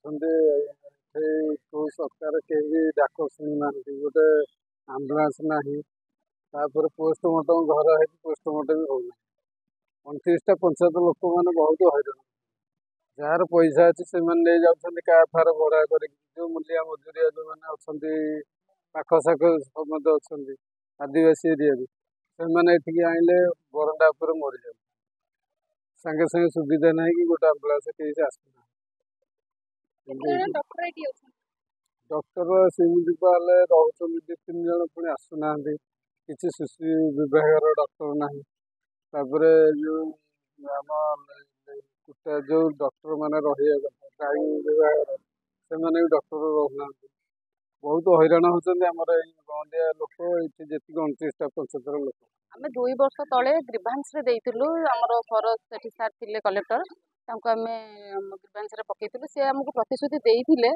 कोई सरकार के डाक शुणुना गोटे आम्बुलांस ना पोस्टमार्टम घर है पोस्टमार्टम भी होना 29टा पंचायत लोक मैंने बहुत हईराण जार पैसा अच्छी से नहीं जाऊँ कार फार भड़ा कर जो मूलिया मजूरिया जो मैंने अच्छा पाखशाख समस्त अच्छा आदिवासी एरिया से आइले बरंडा पर मरी जाए सागे सागे सुविधा ना कि गोटे आम्बुलांस कहीं आसना डॉक्टर सेमती रोच 2-3 जन पुणी आसुना किसी शिशु विभाग डॉक्टर ना जो आम जो डॉक्टर मैंने रही गाई विभाग से डॉक्टर रोना बहुत हईराण होती आम गंदिया लोक ये जी 29टा पंचायतर लोक आम 2 वर्ष तले ग्रीभांस रे देइतिलु हमर सर सेठी सार थिले कलेक्टर तांको आमे ग्रीभांस रे पकेइतिलु से हमकु प्रतिश्रुति देइथिले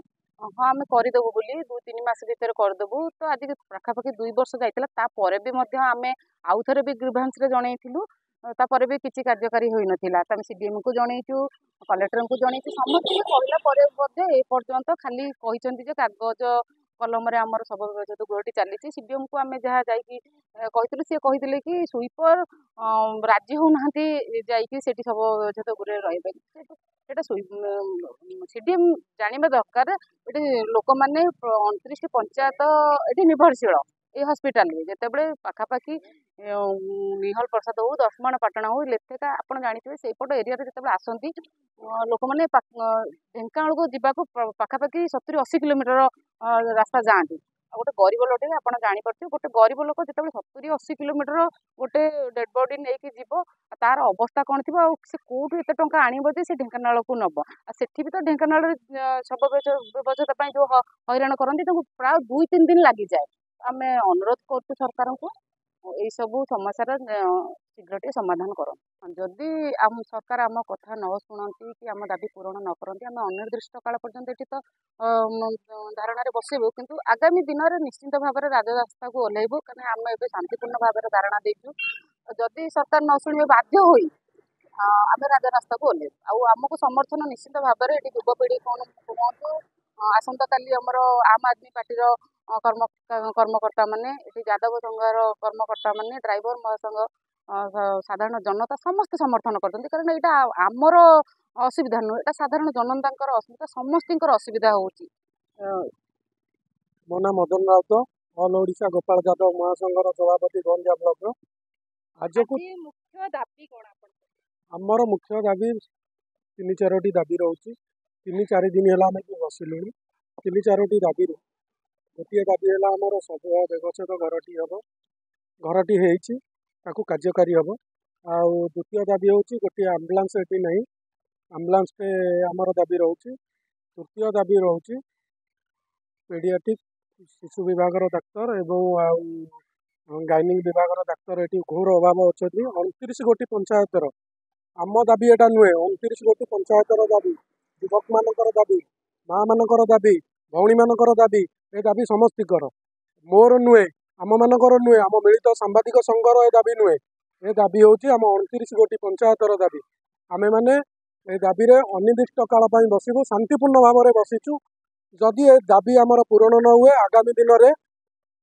हाँ आम करदेबू बोली 2-3 मास भीतर करदेबू तो आज पाखापाखि 2 वर्ष जाइतिला ता परे भी मध्य आमे आउ थरे भी ग्रीभांस रे जणैथिलु तापर भी किसी कार्यकारी होई नथिला त सीडीएम को जणैचु कलेक्टर को जणैचु समस्त कहला परे मध्य ए पर्यंत खाली कहिसंती जे कागज कलम रे हमर सब व्यवस्था गृहटी चली सीडीएम को आम जहाँ जाइए कहते सी कहते कि स्वीपर राजी होना जाइए सब व्यवस्था गृह रहा सीडीएम जानवा दरकार ये लोक मैंने 29 पंचायत ये निर्भरशील ये हस्पिटाल जिते पाखापाखि निहल प्रसाद हो दशमान पाटना हो लेथेका आप जानते से पट एरिया जिते आसती लोक मैंने ढेंकानाल को जावाक पाखापाखि 70-80 किलोमीटर रास्ता जाती गोटे गरीब लोक आप जापर गोटे गरीब लोक जो 70-80 किलोमीटर गोटे डेड बॉडी नहीं जीव तार अवस्था कौन थी से कौटू एत टंका आणव से ढेंकानाल को नब सेठी भी तो ढेंकानाल शव व्यवस्था जो हईराण करती प्राय 2-3 दिन लगी जाए आम अनुरोध कर सरकार को यही सब समस्या शीघ्र टे समाधान कर जदि आम सरकार आम कथा न शुणती कि आम दाबी पूरण न करती आम अनिर्दिष्ट काल पर्यंत ये तो धारणा बसबू किंतु आगामी दिन में निश्चिंत भाव में राजरास्ता को ओह्लैबू कहीं आम ए शांतिपूर्ण भाव में धारणा देचु जदि सरकार न शुणे बाध्य हो आम राजरास्ता को ओह्लैबू आमको समर्थन निश्चित भाव में ये युवपीढ़ी कौन कहतु आसंता काली आमर आम आदमी पार्टी कर्मकर्ता माने यादव संघर कर्मकर्ता माने ड्राइवर महासंघ साधारण जनता समस्त समर्थन करते कारण यहाँ आमर असुविधा नुह यहाँ साधारण जनता असुविधा समस्त असुविधा होची। मो ना मदन राउत ऑल ओडिशा गोपाल यादव महासंघर सभापति गंजा ब्लॉक आज को मुख्य दाबी कौन आमर मुख्य दाबी 3-4टी दाबी रोचे 3-4 दिन है बसिलु 3-4टी दाबी गोटे दाबी है आमर सब व्यवच्छेद घरटी हम घरटी हो कार्यकारी हम आउ द्वितीय दाबी हूँ गोटे आम्बुलांस ये ना आम्बुलांस आमर दाबी रोचे तृतीय दाबी रोचे पेडियाट्रिक शिशु विभाग डाक्तर एवं गाइनिंग विभाग डाक्तर ये घोर अभाव अच्छा 29 गोटी पंचायतर आम दाबी एटा नुहे 29 गोटी पंचायतर दाबी युवक मानकर दाबी माँ मानकर दाबी भौणी मानकर दाबी ए दाबी समस्तीकर मोर नुहे आम मानकर नुहे आम मिलित सांबादिक संघर ए दाबी नुहे ए दाबी हूँ आम 29 गोटी पंचायतर दाबी आमे माने ए दाबी रे अनिर्दिष्ट काल बसबू शांतिपूर्ण भाव में बसीचु जदि ए दाबी आमर पूरण न हुए आगामी दिन में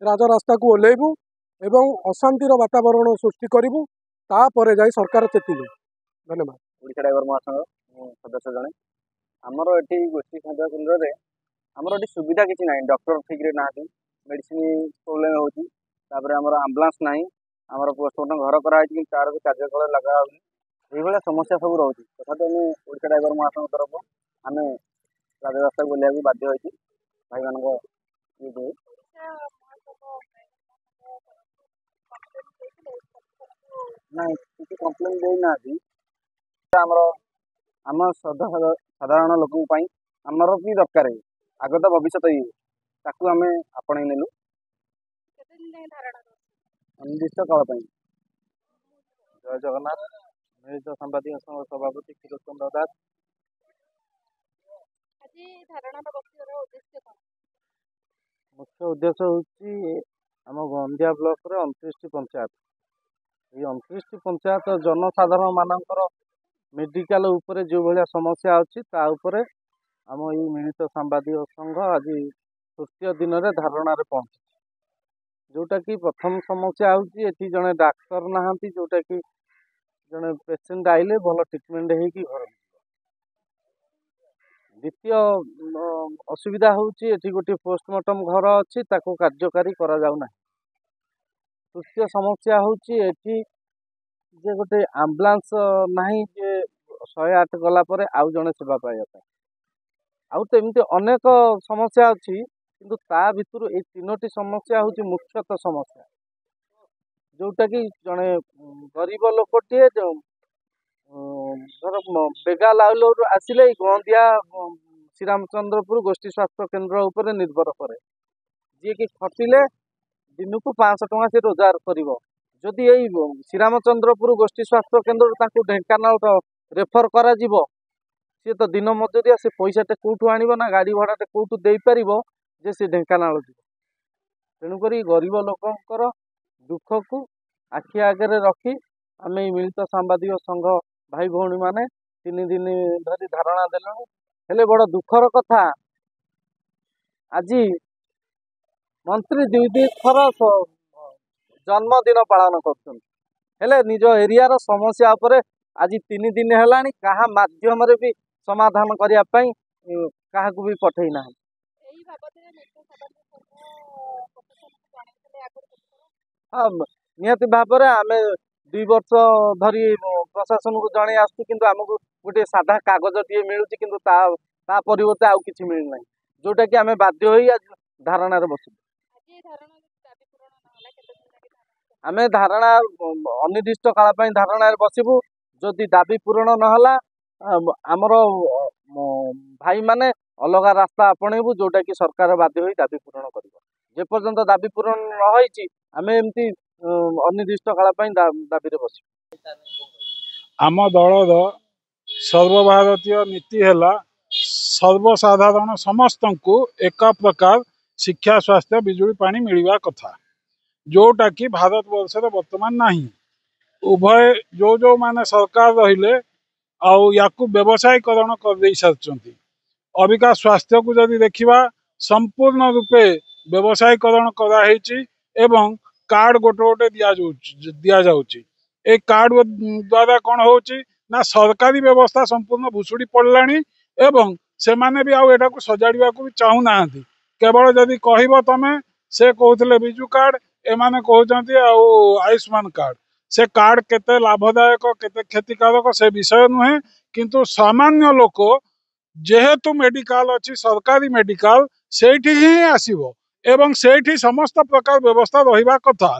राजरास्ता को ओह्लैबू एवं अशांतिर वातावरण सृष्टि करूँ तापर जाई सरकार चेतिबे। धन्यवाद। ओडिशा ड्राइवर महासंघ सदस्य जड़े आमर ये गोष्ठी स्वास्थ्य केन्द्र में आमर ये सुविधा किसी ना डॉक्टर ठीक रे ना मेडिसिन प्रोब्लेम होमर आम्बुलांस ना आमर पोस्टमार्टम घर कराई तार भी कार्यकल लगा ये समस्या सब रोचे तथा ओडिशा ड्राइवर महासंघ तरफ आम राजरास्ता बोलिया बाध्य होती भाई मान ना किसी कम्प्लेन देना आमर आम साधारण लोक आमर भी दरकार आगत भविष्य ताकू आम आपण नेलु अनिर्दिष्ट काल जय जगन्नाथ मिलित सांबादिक संघ सभापति क्षीरोचंद्र दास मुख्य उद्देश्य हूँ आम गंदिया ब्लॉक रे 29टी पंचायत ये 29टी पंचायत जनसाधारण मानकर मेडिकल उपरे जो भाया समस्या अच्छी ता उपरे आम ये मिलित सांबादिक संघ आज तृतीय दिन में धारणा पहुंची जोटा कि प्रथम समस्या हूँ जड़े डाक्तर ना जोटा कि जड़े पेसेंट आइले भल ट्रिटमेंट होगी घर द्वितीय असुविधा हूँ गोटे पोस्टमार्टम घर अच्छी कार्यकारी करा जाउना। तृतीय समस्या हूँ जे गोटे आम्बुलांस नहीं जे 108 गला पर आउ जड़े सेवा पाइबा आउ तो एमती अनेक समस्या अच्छी किंतु ता भितर ये 3टी समस्या हूँ मुख्यतः समस्या जोटा कि जड़े गरीब लोकटे धर बेगा लाउल आसिले गंदिया श्रीरामचंद्रपुर गोष्ठी स्वास्थ्य केन्द्र उपर निर्भर करे जी कि खटिले दिन को 500 टଙ୍କା से रोजगार करिवो जदि यही श्रीरामचंद्रपुर गोष्ठी स्वास्थ्य केन्द्र ढेंकानाल रेफर करा जीवो सी तो दिन मजूरिया से पैसाटे कौटू आनिबो ना गाड़ी भड़ाटे कौटू दे पारिबो जे से ढेंकानाल जीवो। तेणुक गरीब लोकंकर दुख को आखि आगे रखी आम मिलित सांबादिक संघ भाई भौणी माने 3 दिन धरी धारणा देलु। हेले बड़ दुखर कथा आज मंत्री 2 थर जन्मदिन पालन कर निज एरिया समस्या उपरे आज 3 दिन है क्या माध्यम भी समाधान करने क्या भी पठे ना। हाँ निहती भाव में आम 2 वर्ष धरी प्रशासन को जन आसु कि आमको गोटे साधा कागज टे मिलूँ कि परिवर्ते आउ कि मिलना जोटा कि आम बाध्य हो धारणा बसु। आम धारणा अनिर्दिष्ट काल धारणा बसबू जदि दाबी पूरण नहला आमर भाई माने अलग रास्ता आपणेबू जोटा कि सरकार बाध्य हो दाबी पूरण कर जेपर्यंत दाबी पूरण नई आम एमती अनिर्दिष्ट काल दाबी बस। आम दलर सर्वभारतीय नीति है सर्वसाधारण समस्त को एक प्रकार शिक्षा स्वास्थ्य बिजुली पानी मिलवा कथा जोटा कि भारत वर्ष बर्तमान नहीं उभय जो माने सरकार रहिले या व्यवसायीकरण कर दे सारी अबिका स्वास्थ्य को जदि देखा संपूर्ण रूपे व्यवसायीकरण कराई एवं कार्ड गोटे गोटे दि जाऊँगी ए कार्ड द्वारा कौन हो ना सरकारी व्यवस्था संपूर्ण भुशुड़ी पड़ला एवं से माने भी आटा को सजाड़ा भी चाहूना केवल जदि कह तमें से कहते बिजु कार्ड एमाने कहते आयुष्मान कार्ड से कार्ड केते लाभदायक केते क्षतिकारक से विषय नुहे किंतु सामान्य लोक जेहेतु मेडिकल अच्छी सरकारी मेडिकल सेठी ही आसीबो एवं सेठी समस्त प्रकार व्यवस्था रहिबा कथा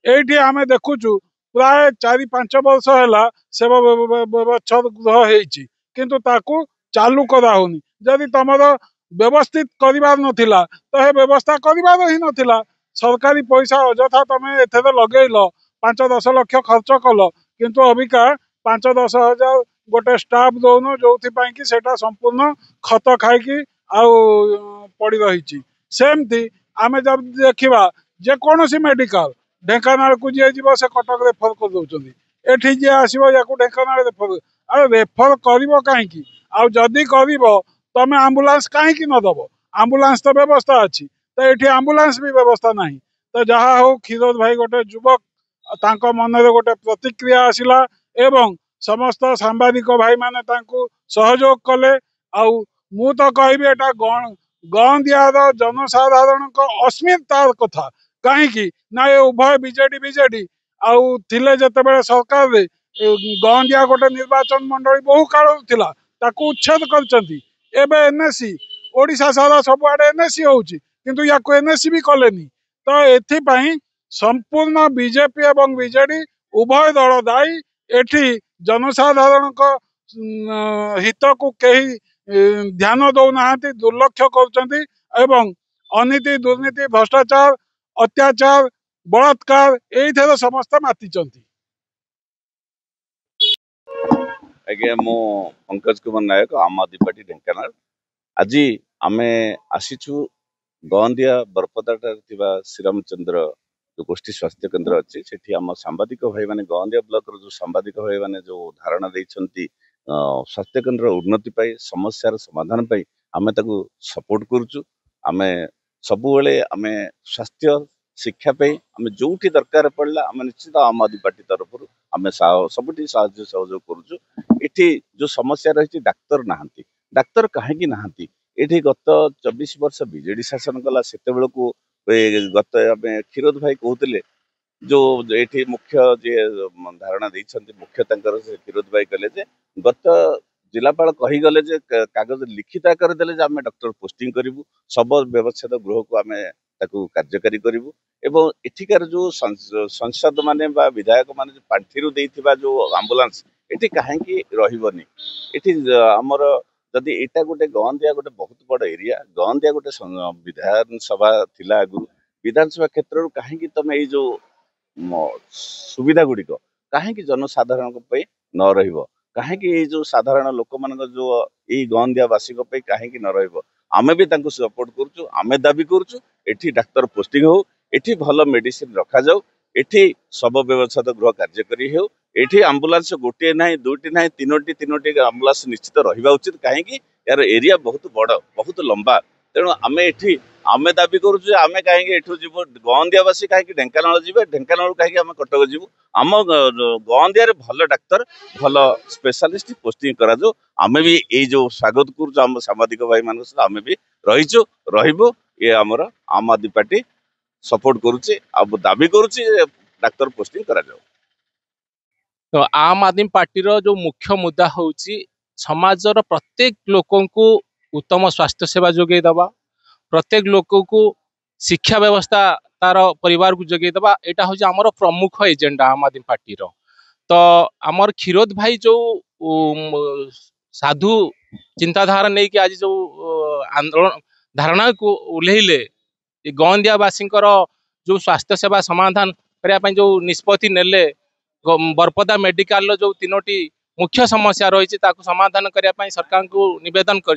एठी आमे देखुचु प्राय 4-5 वर्ष है सेवा व्यवच्छेद गृह होती किंतु ताकू चालू कराऊनी जदि तुमर व्यवस्थित कर नथिला तो ये व्यवस्था कर ही नथिला सरकारी पैसा अजथा तुम एथे लगेल 5-10 लाख खर्च कल किंतु अबिका 5-10 हजार गोटे स्टाफ दौन जो कि सेटा संपूर्ण खत खाई पड़ रही सेमती आम जब देखा जेकोसी मेडिकल ढेंकानाल को जी जीव से कटक रेफर कर दौरान एठी जी आसो या ढेंकानाल रेफर अरे रेफर कर कहीं आदि कर तुम आम्बुलांस कहीं नदब आम्बुलांस तो व्यवस्था अच्छी तो ये आम्बुलांस भी व्यवस्था ना तो जहाँ हो क्षीरोद भाई गोटे युवक तांको मन में गोटे प्रतिक्रिया आसला एवं समस्त सांबादिक भाई माने तांको सहयोग कले मु तो कहबी एटा गंदियार जनसाधारण अस्मितार कथा कहीं ना ये उभय बीजेडी थिले जेतेबेले सरकार रे गंदिया गोटे निर्वाचन मंडली बहु काल थिला ताकू उच्छेद करचंती एबे एनएससी ओडिशा सारा सबुआडे एनएससी होउची किंतु याको एनएससी भी कलेनी तो एथि संपूर्ण बीजेपी एवं बीजेडी उभय दल दायी एठी जनसाधारण हित को कहीं ध्यान दौना दुर्लक्ष्य कर अनीति दुर्नीति भ्रष्टाचार अत्याचार बलात्कार ये समस्त माति। आज्ञा मु पंकज कुमार नायक आम आदमी पार्टी ढेंकानाल आज आम आसीचु गंदिया बरपदाटा श्रीरामचंद्र जो गोष्ठी स्वास्थ्य केन्द्र अच्छी से आम सांबादिक भाई मैंने गंदिया ब्लॉक जो सांबादिक भाई मैंने जो धारणा देती स्वास्थ्य केन्द्र उन्नति समस्यार समाधान आमे ताकू सपोर्ट करूचु आमे सबुबेले आमे स्वास्थ्य शिक्षा पे आमे जोठी दरकार पड़ला आमे निश्चित आम आदमी पार्टी तरफ आमे सबुठी साहाय्य सहयोग करूचु। एठी जो समस्या रही डाक्तर नहांती डाक्तर कहीं नहांती एठी गत 24 वर्ष बीजेडी शासन कला सेते बेलको गत आमे क्षीरोद भाई कहते जो एठी मुख्य जे धारणा देइछन्ति मुख्य तांकर से क्षीरोद भाई कहले जे गत जिलापाल कहीगले जे कागज लिखित आकार देले जे आमे डॉक्टर पोस्टिंग करिवु सब व्यवस्थित गृह को आमे ताकू कार्यकारी करिवु एवं एठिकार जो संसद माने बा विधायक माने जो पांठिरु देइथिबा जो एम्बुलेंस एठी काहेकि रहिबनी एठी हमर जदि एटा गोटे गंदिया गोटे बहुत बड़ एरिया गंदिया गोटे विधानसभा थिला आगु विधानसभा क्षेत्र काहेकि तमे जो सुविधा गुड़िक कहीं जनसाधारण न रहिबो कहीं जो साधारण लोक मान जो यही गंदियावासी कहीं न रहिबो आमे भी तांको सपोर्ट करूचु आमे दाबी करूचु एठी डाक्तर पोस्टिंग हो एठी भल मेडिसिन रखा जाऊ एठी सब व्यवस्था गृह कार्यकारी हो एठी आम्बुलांस गोटे ना दुईटी ना तीनोटी आम्बुलांस निश्चित रहा उचित कहीं यार एरिया बहुत बड़ बहुत लंबा तेणु आमे एठी आमे दाबी करूँ आमे कहीं एठू जीव गंदियावासी कहीं ढेंकानाल जी ढेंकानाल कहीं आम कटक जीवु आम गंदिया भल डाक्तर भल स्पेशलिस्ट पोस्टिंग करा जाऊ आमे भी ये जो स्वागत करूँ आम सांबादिक भाई मान आमे भी रहीचु रहिबु ये आमर आम आदमी पार्टी सपोर्ट करुचे दाबी करुचे डाक्तर पोस्टिंग करा जाऊ। तो आम आदमी पार्टी जो मुख्य मुद्दा होची समाजर प्रत्येक लोकंकु उत्तम स्वास्थ्य सेवा जोगे दबा प्रत्येक लोक को शिक्षा व्यवस्था तार परिवार को जगह दबा एटा हूँ आमर प्रमुख एजेंडा आम आदमी पार्टी रो। तो आमर क्षीरोद भाई जो साधु चिंताधारा नहीं कि आज जो आंदोलन धारणा को उल्लेले गंदियावासी जो स्वास्थ्य सेवा समाधान करने जो निष्पत्ति नेले बरपदा मेडिकल जो तीनोटी मुख्य समस्या रही समाधान करने सरकार को निवेदन कर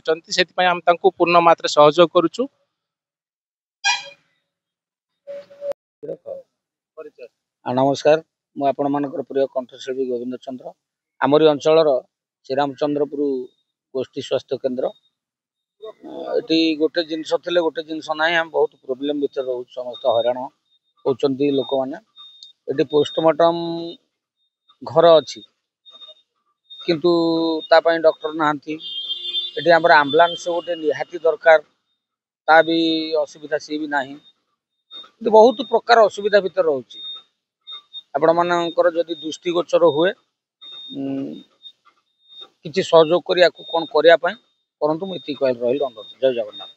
पूर्ण मात्रा सहयोग करुचु। नमस्कार मु आपण मानकर प्रिय कंठशिल्पी गोविंद चंद्र आमरी अंचल श्रीरामचंद्रपुर गोष्ठी स्वास्थ्य केन्द्र ये गोटे जिनस थे गोटे जिनस ना आम बहुत प्रोब्लेम भितर रोच समस्त हईराण होती लोक मैंने ये पोस्टमार्टम घर अच्छी किंतु तापाई डॉक्टर नहांती ये आम आम्बुलांस गोटे निहाती दरकार ता भी असुविधा सी भी नहीं बहुत प्रकार असुविधा भितर रोच आपण मानकर जदि दृष्टिगोचर हुए किसी सहयोग करिया कौन करने परंतु मुझे कह रही अनुरोध। जय जगन्नाथ।